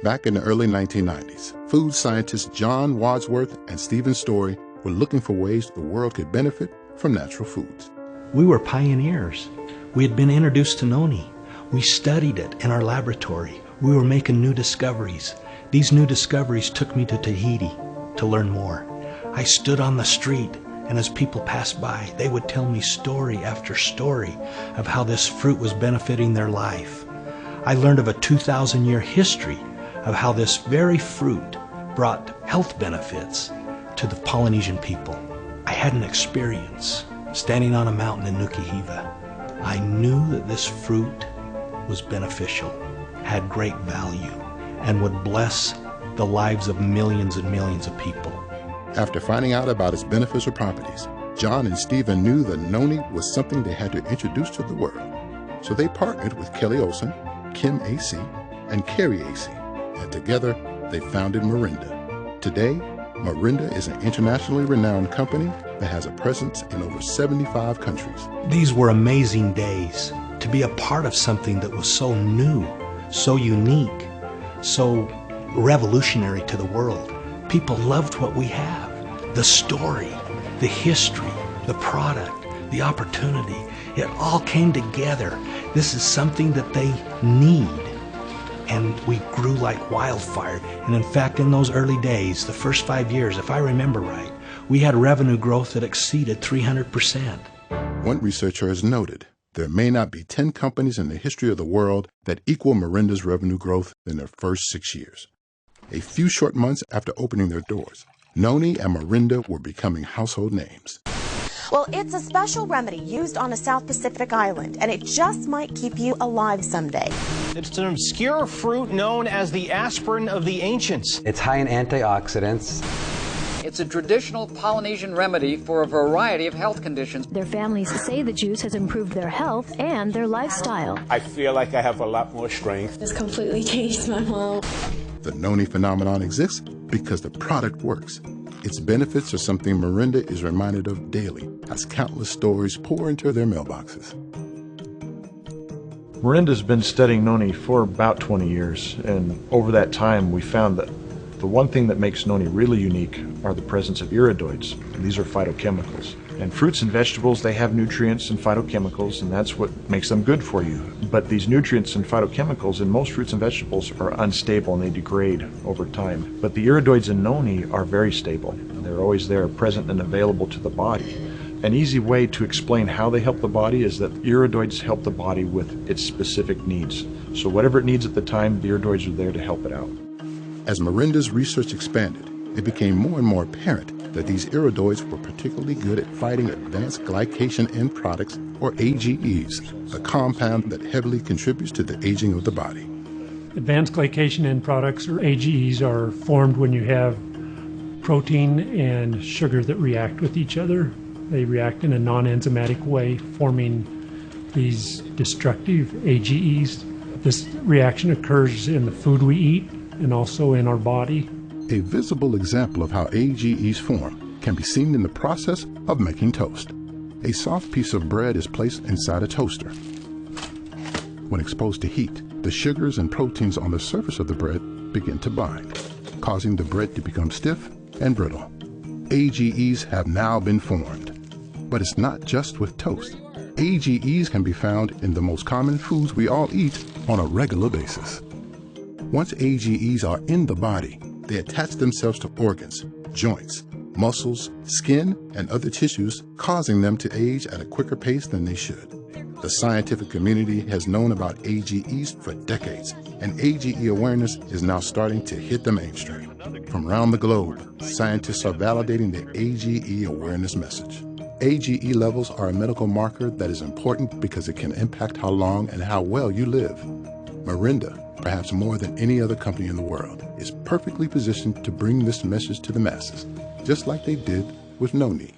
Back in the early 1990s, food scientists John Wadsworth and Stephen Story were looking for ways the world could benefit from natural foods. We were pioneers. We had been introduced to noni. We studied it in our laboratory. We were making new discoveries. These new discoveries took me to Tahiti to learn more. I stood on the street, and as people passed by, they would tell me story after story of how this fruit was benefiting their life. I learned of a 2,000-year history of how this very fruit brought health benefits to the Polynesian people. I had an experience standing on a mountain in Nukuhiva. I knew that this fruit was beneficial, had great value, and would bless the lives of millions and millions of people. After finding out about its beneficial properties, John and Stephen knew that noni was something they had to introduce to the world. So they partnered with Kelly Olson, Kim A.C., and Carrie A.C., and together they founded Morinda. Today, Morinda is an internationally renowned company that has a presence in over 75 countries. These were amazing days to be a part of something that was so new, so unique, so revolutionary to the world. People loved what we have. The story, the history, the product, the opportunity, it all came together. This is something that they need. And we grew like wildfire. And in fact, in those early days, the first 5 years, if I remember right, we had revenue growth that exceeded 300%. One researcher has noted there may not be 10 companies in the history of the world that equal Morinda's revenue growth in their first 6 years. A few short months after opening their doors, noni and Morinda were becoming household names. Well, it's a special remedy used on a South Pacific island, and it just might keep you alive someday. It's an obscure fruit known as the aspirin of the ancients. It's high in antioxidants. It's a traditional Polynesian remedy for a variety of health conditions. Their families say the juice has improved their health and their lifestyle. I feel like I have a lot more strength. It's completely changed my mom. The noni phenomenon exists because the product works. Its benefits are something Morinda is reminded of daily as countless stories pour into their mailboxes. Morinda's been studying noni for about 20 years, and over that time we found that the one thing that makes noni really unique are the presence of iridoids. These are phytochemicals. And fruits and vegetables, they have nutrients and phytochemicals, and that's what makes them good for you. But these nutrients and phytochemicals in most fruits and vegetables are unstable and they degrade over time. But the iridoids in noni are very stable. They're always there, present and available to the body. An easy way to explain how they help the body is that iridoids help the body with its specific needs. So whatever it needs at the time, the iridoids are there to help it out. As Morinda's research expanded, it became more and more apparent that these iridoids were particularly good at fighting advanced glycation end products, or AGEs, a compound that heavily contributes to the aging of the body. Advanced glycation end products, or AGEs, are formed when you have protein and sugar that react with each other. They react in a non-enzymatic way, forming these destructive AGEs. This reaction occurs in the food we eat and also in our body. A visible example of how AGEs form can be seen in the process of making toast. A soft piece of bread is placed inside a toaster. When exposed to heat, the sugars and proteins on the surface of the bread begin to bind, causing the bread to become stiff and brittle. AGEs have now been formed. But it's not just with toast. AGEs can be found in the most common foods we all eat on a regular basis. Once AGEs are in the body, they attach themselves to organs, joints, muscles, skin, and other tissues, causing them to age at a quicker pace than they should. The scientific community has known about AGEs for decades, and AGE awareness is now starting to hit the mainstream. From around the globe, scientists are validating the AGE awareness message. AGE levels are a medical marker that is important because it can impact how long and how well you live. Morinda, perhaps more than any other company in the world, is perfectly positioned to bring this message to the masses, just like they did with noni.